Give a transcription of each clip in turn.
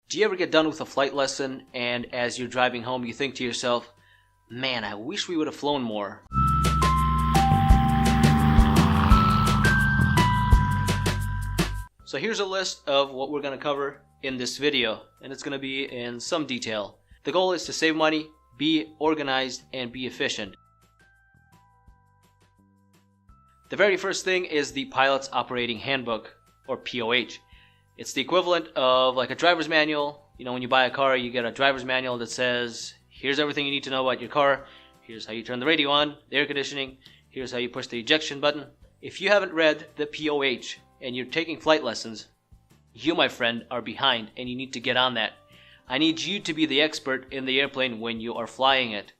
Do you ever get done with a flight lesson and as you're driving home you think to yourself, man, I wish we would have flown more? So here's a list of what we're going to cover in this video, and it's going to be in some detail. The goal is to save money, be organized, and be efficient. The very first thing is the Pilot's Operating Handbook, or POH. It's the equivalent of like a driver's manual. You know, when you buy a car, you get a driver's manual that says, here's everything you need to know about your car. Here's how you turn the radio on, the air conditioning. Here's how you push the ejection button. If you haven't read the POH and you're taking flight lessons, you, my friend, are behind and you need to get on that. I need you to be the expert in the airplane when you are flying it,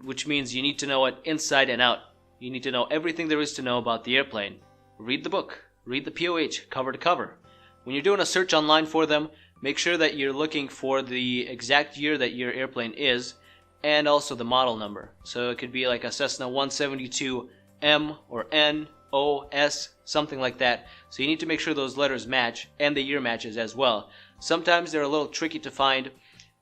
which means you need to know it inside and out. You need to know everything there is to know about the airplane. Read the book. Read the POH cover to cover. When you're doing a search online for them, make sure that you're looking for the exact year that your airplane is and also the model number. So it could be like a Cessna 172M or N, O, S, something like that. So you need to make sure those letters match and the year matches as well. Sometimes they're a little tricky to find,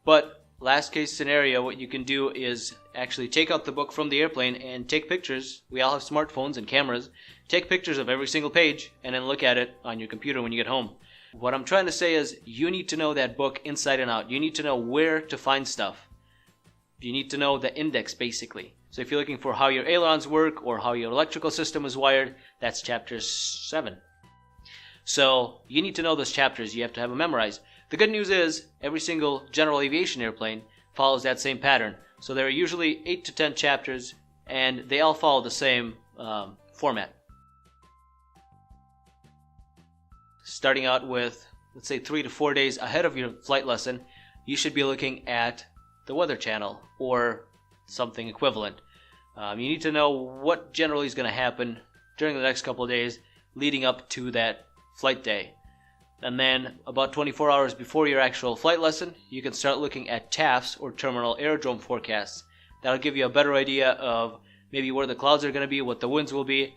but last case scenario, what you can do is actually take out the book from the airplane and take pictures. We all have smartphones and cameras. Take pictures of every single page and then look at it on your computer when you get home. What I'm trying to say is you need to know that book inside and out. You need to know where to find stuff. You need to know the index basically. So if you're looking for how your ailerons work or how your electrical system is wired, that's chapter 7. So you need to know those chapters. You have to have them memorized. The good news is every single general aviation airplane follows that same pattern. So there are usually 8 to 10 chapters and they all follow the same format. Starting out with, let's say 3 to 4 days ahead of your flight lesson, you should be looking at the Weather Channel or something equivalent. You need to know what generally is going to happen during the next couple of days leading up to that flight day. And then about 24 hours before your actual flight lesson, you can start looking at TAFs or terminal aerodrome forecasts. That'll give you a better idea of maybe where the clouds are going to be, what the winds will be,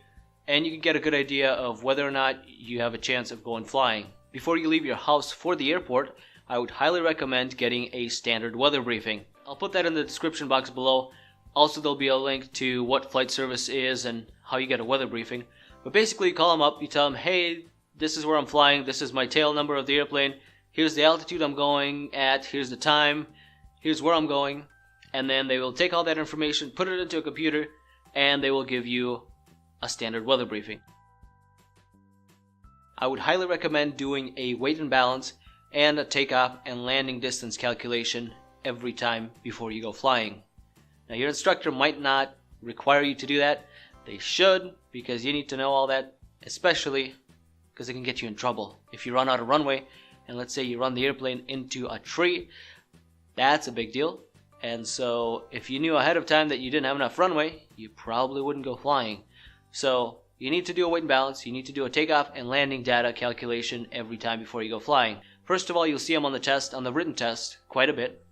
and you can get a good idea of whether or not you have a chance of going flying. Before you leave your house for the airport, I would highly recommend getting a standard weather briefing. I'll put that in the description box below. Also, there'll be a link to what flight service is and how you get a weather briefing. But basically, you call them up, you tell them, hey, this is where I'm flying, this is my tail number of the airplane, here's the altitude I'm going at, here's the time, here's where I'm going, and then they will take all that information, put it into a computer, and they will give you a standard weather briefing. I would highly recommend doing a weight and balance and a takeoff and landing distance calculation every time before you go flying. Now your instructor might not require you to do that. They should, because you need to know all that, especially because it can get you in trouble. If you run out of runway and let's say you run the airplane into a tree, that's a big deal. And so if you knew ahead of time that you didn't have enough runway, you probably wouldn't go flying. So you need to do a weight and balance, you need to do a takeoff and landing data calculation every time before you go flying. First of all, you'll see them on the test, on the written test, quite a bit.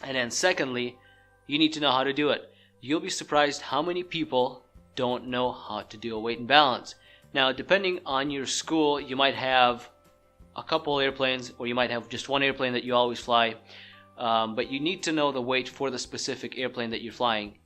And then secondly, you need to know how to do it. You'll be surprised how many people don't know how to do a weight and balance. Now, depending on your school, you might have a couple airplanes or you might have just one airplane that you always fly. But you need to know the weight for the specific airplane that you're flying.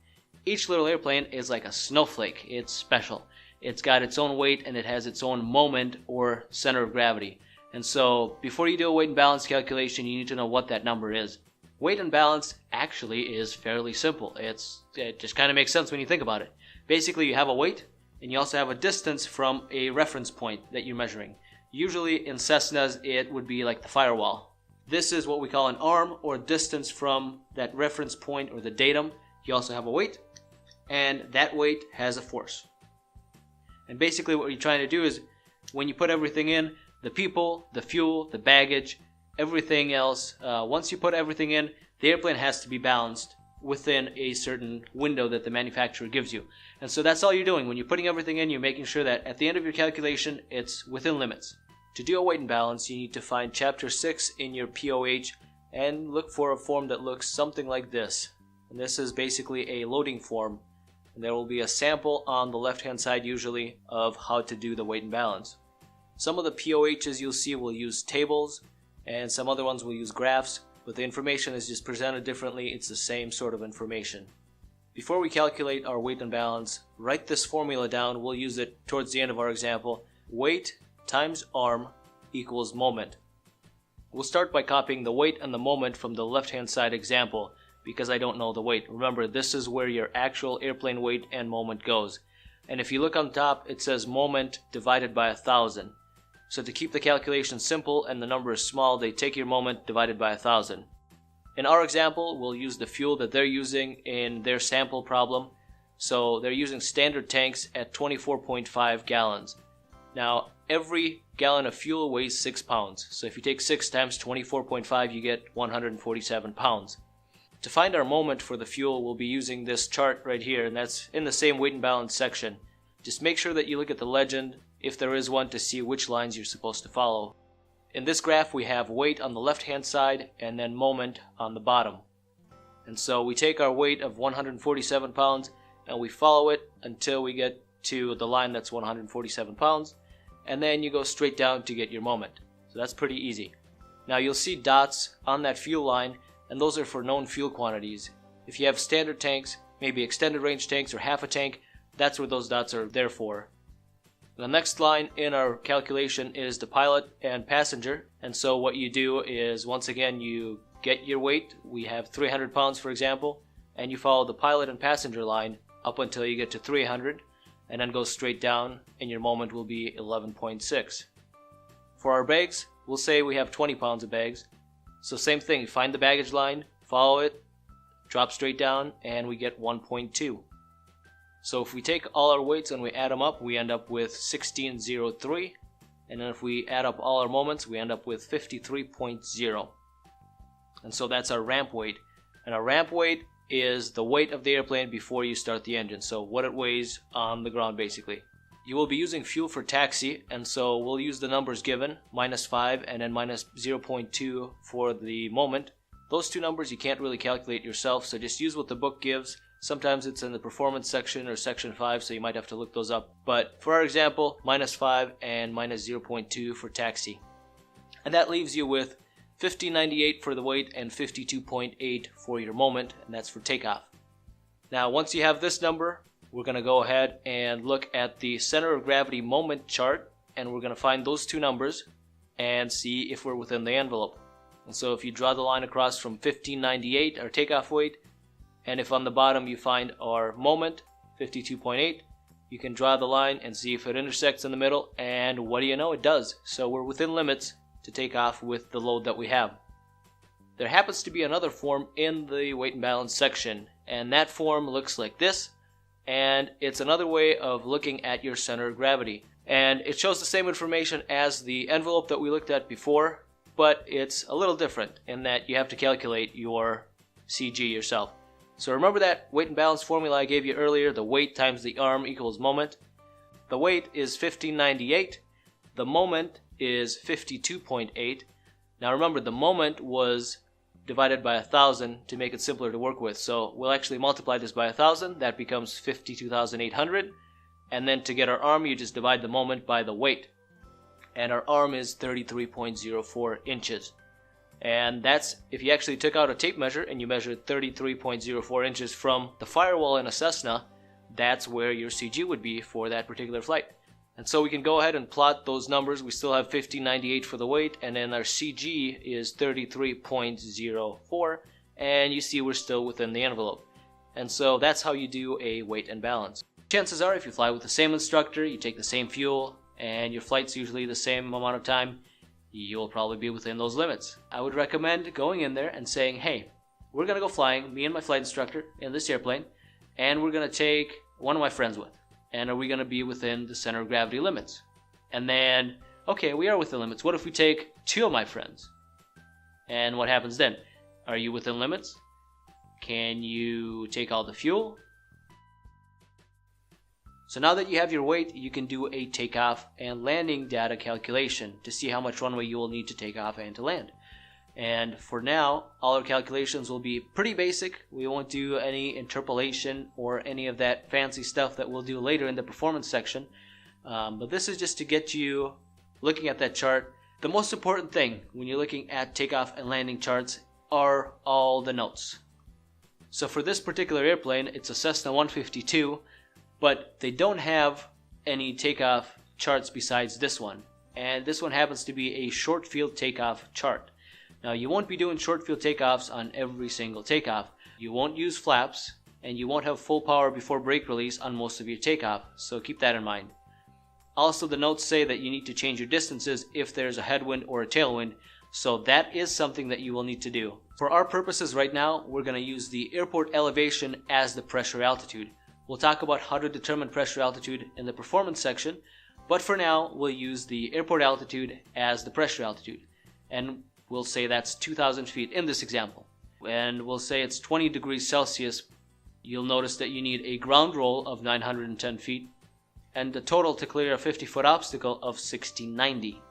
Each little airplane is like a snowflake. It's special. It's got its own weight and it has its own moment or center of gravity. And so before you do a weight and balance calculation, you need to know what that number is. Weight and balance actually is fairly simple. It just kind of makes sense when you think about it. Basically, you have a weight and you also have a distance from a reference point that you're measuring. Usually in Cessnas, it would be like the firewall. This is what we call an arm or distance from that reference point or the datum. You also have a weight, and that weight has a force. And basically what you're trying to do is when you put everything in, the people, the fuel, the baggage, everything else, once you put everything in, the airplane has to be balanced within a certain window that the manufacturer gives you. And so that's all you're doing. When you're putting everything in, you're making sure that at the end of your calculation, it's within limits. To do a weight and balance, you need to find Chapter 6 in your POH and look for a form that looks something like this. And this is basically a loading form. And there will be a sample on the left-hand side usually of how to do the weight and balance. Some of the POHs you'll see will use tables, and some other ones will use graphs, but the information is just presented differently. It's the same sort of information. Before we calculate our weight and balance, write this formula down. We'll use it towards the end of our example. Weight times arm equals moment. We'll start by copying the weight and the moment from the left-hand side example because I don't know the weight. Remember, this is where your actual airplane weight and moment goes. And if you look on top, it says moment divided by 1,000. So to keep the calculation simple and the number is small, they take your moment divided by 1,000. In our example, we'll use the fuel that they're using in their sample problem. So they're using standard tanks at 24.5 gallons. Now, every gallon of fuel weighs 6 pounds. So if you take 6 times 24.5, you get 147 pounds. To find our moment for the fuel, we'll be using this chart right here, and that's in the same weight and balance section. Just make sure that you look at the legend, if there is one, to see which lines you're supposed to follow. In this graph, we have weight on the left-hand side and then moment on the bottom. And so we take our weight of 147 pounds and we follow it until we get to the line that's 147 pounds. And then you go straight down to get your moment. So that's pretty easy. Now you'll see dots on that fuel line, and those are for known fuel quantities. If you have standard tanks, maybe extended range tanks or half a tank, that's what those dots are there for. The next line in our calculation is the pilot and passenger. And so what you do is, once again, you get your weight. We have 300 pounds, for example, and you follow the pilot and passenger line up until you get to 300, and then go straight down, and your moment will be 11.6. For our bags, we'll say we have 20 pounds of bags. So same thing, find the baggage line, follow it, drop straight down, and we get 1.2. So if we take all our weights and we add them up, we end up with 1603. And then if we add up all our moments, we end up with 53.0. And so that's our ramp weight. And our ramp weight is the weight of the airplane before you start the engine. So what it weighs on the ground, basically. You will be using fuel for taxi, and so we'll use the numbers given, -5 and then -0.2 for the moment. Those two numbers you can't really calculate yourself, so just use what the book gives. Sometimes it's in the performance section or section 5, so you might have to look those up. But for our example, -5 and -0.2 for taxi. And that leaves you with 1598 for the weight and 52.8 for your moment, and that's for takeoff. Now once you have this number, we're going to go ahead and look at the center of gravity moment chart, and we're going to find those two numbers and see if we're within the envelope. And so if you draw the line across from 1598, our takeoff weight, and if on the bottom you find our moment, 52.8, you can draw the line and see if it intersects in the middle, and what do you know, it does. So we're within limits to take off with the load that we have. There happens to be another form in the weight and balance section, and that form looks like this, and it's another way of looking at your center of gravity. And it shows the same information as the envelope that we looked at before, but it's a little different in that you have to calculate your CG yourself. So remember that weight and balance formula I gave you earlier, the weight times the arm equals moment. The weight is 1598, the moment is 52.8. Now remember, the moment was divided by 1,000 to make it simpler to work with. So we'll actually multiply this by 1,000, that becomes 52,800. And then to get our arm, you just divide the moment by the weight. And our arm is 33.04 inches. And that's, if you actually took out a tape measure and you measured 33.04 inches from the firewall in a Cessna, that's where your CG would be for that particular flight. And so we can go ahead and plot those numbers. We still have 1598 for the weight, and then our CG is 33.04, and you see we're still within the envelope. And so that's how you do a weight and balance. Chances are, if you fly with the same instructor, you take the same fuel, and your flight's usually the same amount of time, you'll probably be within those limits. I would recommend going in there and saying, hey, we're going to go flying, me and my flight instructor, in this airplane, and we're going to take one of my friends with. And are we going to be within the center of gravity limits? And then, okay, we are within limits. What if we take two of my friends? And what happens then? Are you within limits? Can you take all the fuel? So now that you have your weight, you can do a takeoff and landing data calculation to see how much runway you will need to take off and to land. And for now, all our calculations will be pretty basic. We won't do any interpolation or any of that fancy stuff that we'll do later in the performance section. But this is just to get you looking at that chart The most important thing when you're looking at takeoff and landing charts are all the notes. So for this particular airplane, it's a Cessna 152, but they don't have any takeoff charts besides this one. And this one happens to be a short field takeoff chart. Now you won't be doing short field takeoffs on every single takeoff. You won't use flaps, and you won't have full power before brake release on most of your takeoff, so keep that in mind. Also, the notes say that you need to change your distances if there's a headwind or a tailwind, so that is something that you will need to do. For our purposes right now, we're going to use the airport elevation as the pressure altitude. We'll talk about how to determine pressure altitude in the performance section, but for now we'll use the airport altitude as the pressure altitude. And we'll say that's 2,000 feet in this example. And we'll say it's 20 degrees Celsius. You'll notice that you need a ground roll of 910 feet and a total to clear a 50-foot obstacle of 1690.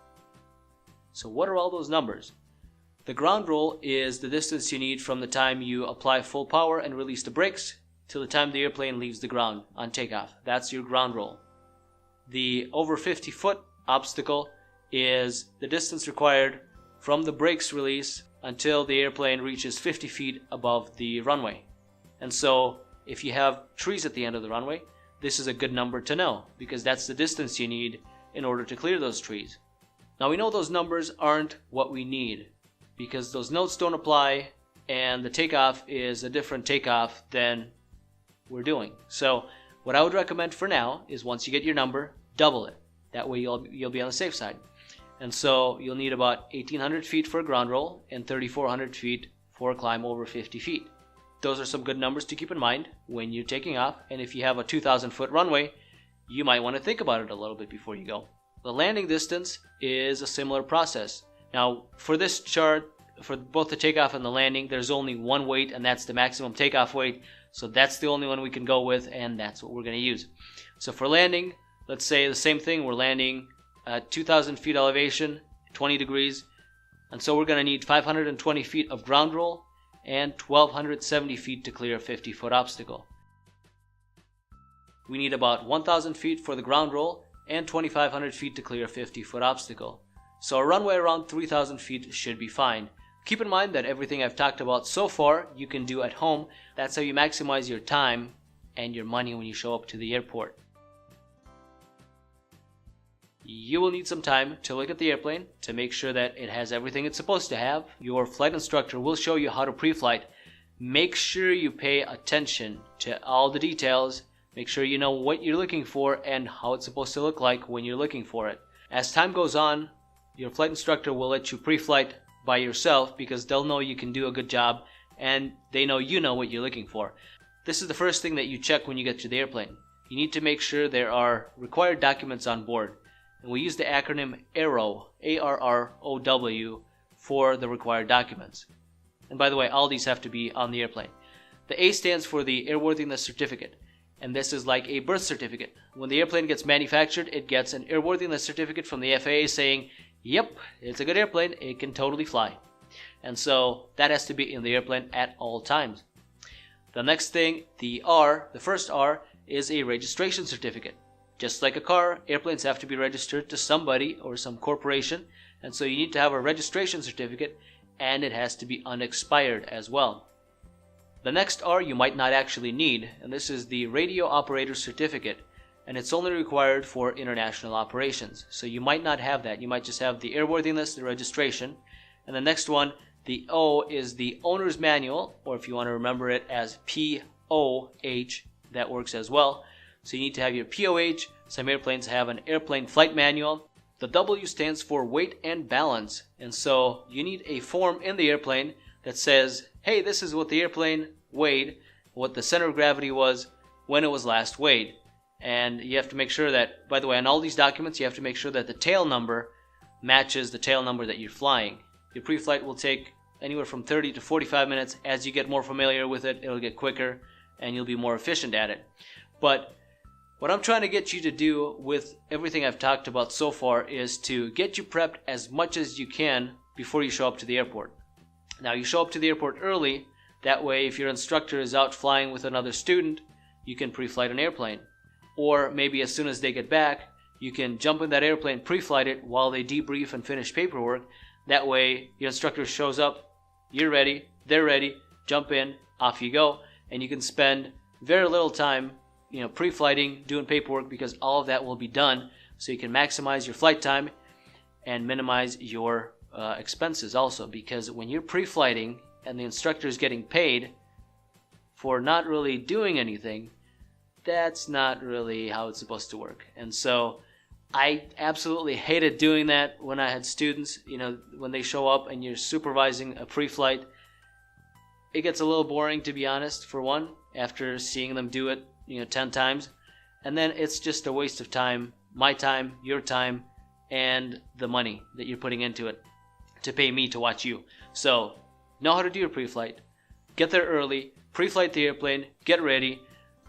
So what are all those numbers? The ground roll is the distance you need from the time you apply full power and release the brakes till the time the airplane leaves the ground on takeoff. That's your ground roll. The over 50-foot obstacle is the distance required from the brakes release until the airplane reaches 50 feet above the runway. And so if you have trees at the end of the runway, this is a good number to know because that's the distance you need in order to clear those trees. Now we know those numbers aren't what we need because those notes don't apply and the takeoff is a different takeoff than we're doing. So what I would recommend for now is once you get your number, double it. That way you'll be on the safe side. And so you'll need about 1,800 feet for a ground roll and 3,400 feet for a climb over 50 feet. Those are some good numbers to keep in mind when you're taking off, and if you have a 2,000 foot runway, you might want to think about it a little bit before you go. The landing distance is a similar process. Now for this chart, for both the takeoff and the landing, there's only one weight, and that's the maximum takeoff weight. So that's the only one we can go with, and that's what we're going to use. So for landing, let's say the same thing. We're landing at 2,000 feet elevation, 20 degrees, and so we're going to need 520 feet of ground roll and 1,270 feet to clear a 50-foot obstacle. We need about 1,000 feet for the ground roll and 2,500 feet to clear a 50-foot obstacle. So a runway around 3,000 feet should be fine. Keep in mind that everything I've talked about so far you can do at home. That's how you maximize your time and your money when you show up to the airport. You will need some time to look at the airplane to make sure that it has everything it's supposed to have. Your flight instructor will show you how to pre-flight. Make sure you pay attention to all the details. Make sure you know what you're looking for and how it's supposed to look like when you're looking for it. As time goes on, your flight instructor will let you pre-flight by yourself because they'll know you can do a good job and they know you know what you're looking for. This is the first thing that you check when you get to the airplane. You need to make sure there are required documents on board. And we use the acronym ARROW, A-R-R-O-W, for the required documents. And by the way, all these have to be on the airplane. The A stands for the Airworthiness Certificate, and this is like a birth certificate. When the airplane gets manufactured, it gets an Airworthiness Certificate from the FAA saying, yep, it's a good airplane, it can totally fly. And so that has to be in the airplane at all times. The next thing, the R, the first R, is a registration certificate. Just like a car, airplanes have to be registered to somebody or some corporation, and so you need to have a registration certificate, and it has to be unexpired as well. The next R you might not actually need, and this is the Radio Operator Certificate, and it's only required for international operations. So you might not have that. You might just have the airworthiness, the registration, and the next one, the O, is the Owner's Manual, or if you want to remember it as POH, that works as well. So you need to have your POH. Some airplanes have an Airplane Flight Manual. The W stands for weight and balance. And so you need a form in the airplane that says, hey, this is what the airplane weighed, what the center of gravity was when it was last weighed. And you have to make sure that, by the way, on all these documents, you have to make sure that the tail number matches the tail number that you're flying. Your pre-flight will take anywhere from 30 to 45 minutes. As you get more familiar with it, it'll get quicker and you'll be more efficient at it. But what I'm trying to get you to do with everything I've talked about so far is to get you prepped as much as you can before you show up to the airport. Now you show up to the airport early, that way if your instructor is out flying with another student, you can pre-flight an airplane. Or maybe as soon as they get back, you can jump in that airplane, pre-flight it while they debrief and finish paperwork. That way your instructor shows up, you're ready, they're ready, jump in, off you go, and you can spend very little time pre-flighting, doing paperwork, because all of that will be done, so you can maximize your flight time and minimize your expenses also, because when you're pre-flighting and the instructor is getting paid for not really doing anything, that's not really how it's supposed to work. And so I absolutely hated doing that when I had students, when they show up and you're supervising a pre-flight. It gets a little boring, to be honest, for one, after seeing them do it 10 times. And then it's just a waste of time, my time, your time, and the money that you're putting into it to pay me to watch you. So know how to do your pre-flight. Get there early, pre-flight the airplane, get ready.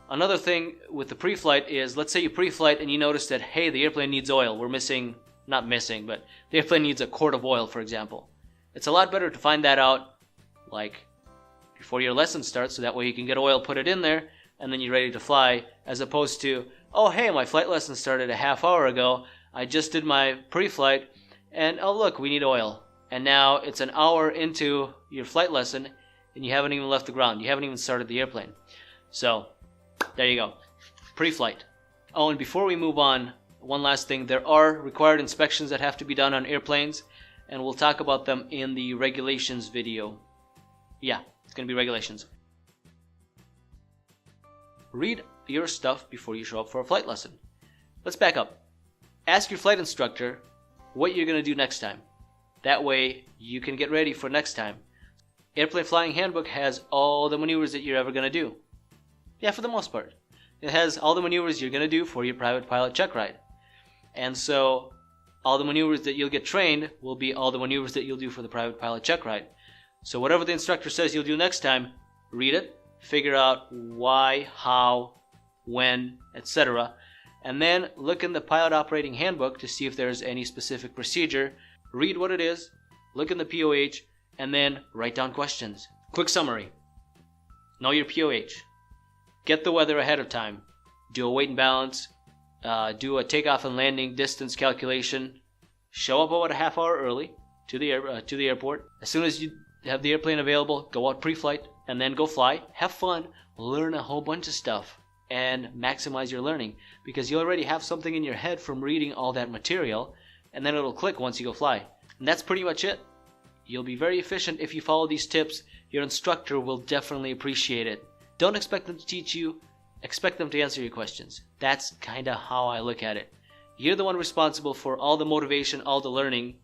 Another thing with the pre-flight is, let's say you pre-flight and you notice that, hey, the airplane needs oil. We're missing, not missing, but the airplane needs a quart of oil, for example. It's a lot better to find that out like before your lesson starts, so that way you can get oil, put it in there, and then you're ready to fly, as opposed to, oh, hey, my flight lesson started a half hour ago. I just did my pre-flight, and oh, look, we need oil. And now it's an hour into your flight lesson, and you haven't even left the ground. You haven't even started the airplane. So there you go. Pre-flight. Oh, and before we move on, one last thing. There are required inspections that have to be done on airplanes, and we'll talk about them in the regulations video. Yeah, it's going to be regulations. Read your stuff before you show up for a flight lesson. Let's back up. Ask your flight instructor what you're going to do next time. That way you can get ready for next time. Airplane Flying Handbook has all the maneuvers that you're ever going to do. Yeah, for the most part. It has all the maneuvers you're going to do for your private pilot check ride. And so all the maneuvers that you'll get trained will be all the maneuvers that you'll do for the private pilot check ride. So whatever the instructor says you'll do next time, read it, figure out why, how, when, etc. And then look in the pilot operating handbook to see if there's any specific procedure. Read what it is, look in the POH, and then write down questions. Quick summary. Know your POH. Get the weather ahead of time. Do a weight and balance. Do a takeoff and landing distance calculation. Show up about a half hour early to the airport. As soon as you have the airplane available, go out pre-flight and then go fly. Have fun. Learn a whole bunch of stuff and maximize your learning, because you already have something in your head from reading all that material, and then it'll click once you go fly. And that's pretty much it. You'll be very efficient if you follow these tips. Your instructor will definitely appreciate it. Don't expect them to teach you, expect them to answer your questions. That's kind of how I look at it. You're the one responsible for all the motivation, all the learning.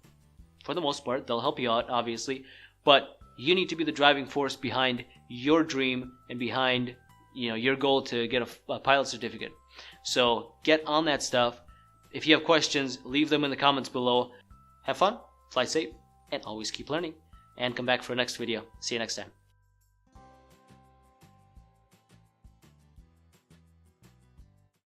For the most part, they'll help you out, obviously, but you need to be the driving force behind your dream and behind your goal to get a pilot certificate. So get on that stuff. If you have questions, leave them in the comments below. Have fun, fly safe, and always keep learning. And come back for the next video. See you next time.